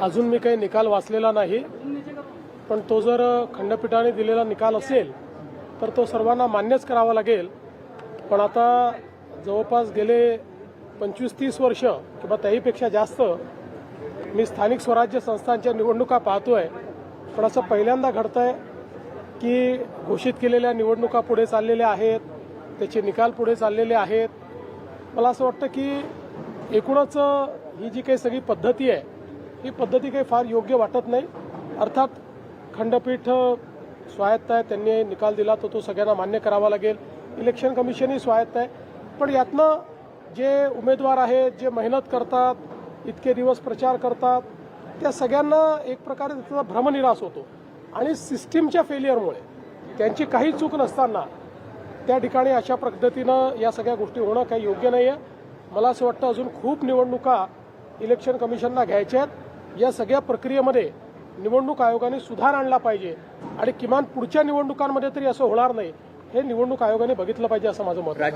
अजून मी काही निकाल वाचलेला नाही, पण तो जर खंडपीठाने दिलेला निकाल असेल तर तो सर्वांना मान्यच करावा लागेल। पण आता जवळपास गेले 25-30 वर्ष किंवा त्याहीपेक्षा जास्त मी स्थानिक स्वराज्य संस्थांच्या निवडणुका पाहतोय, पण असं पहिल्यांदा घडतंय की घोषित केलेल्या निवडणुका पुढे चाललेल्या आहेत, त्याचे निकाल पुढे चाललेले आहेत। मला असं वाटतं की एकूणच ही जी काही सगळी पद्धती आहे ही पद्धती काही फार योग्य वाटत नाही। अर्थात खंडपीठ स्वायत्त आहे, त्यांनी निकाल दिला तर तो सगळ्यांना मान्य करावा लागेल। इलेक्शन कमिशनही स्वायत्त आहे, पण यातनं जे उमेदवार आहेत, जे मेहनत करतात, इतके दिवस प्रचार करतात, त्या सगळ्यांना एक प्रकारे त्याचा भ्रमनिरास होतो आणि सिस्टीमच्या फेलियरमुळे त्यांची काही चूक नसताना त्या ठिकाणी अशा पद्धतीनं या सगळ्या गोष्टी होणं काही योग्य नाही आहे। मला असं वाटतं अजून खूप निवडणुका इलेक्शन कमिशनला घ्यायच्या आहेत। या सगळ्या प्रक्रियेमध्ये निवडणूक आयोगाने सुधार आणला पाहिजे आणि किमान पुढच्या निवडणुकांमध्ये तरी असं होणार नाही हे निवडणूक आयोगाने बघितलं पाहिजे असं माझं मत आहे।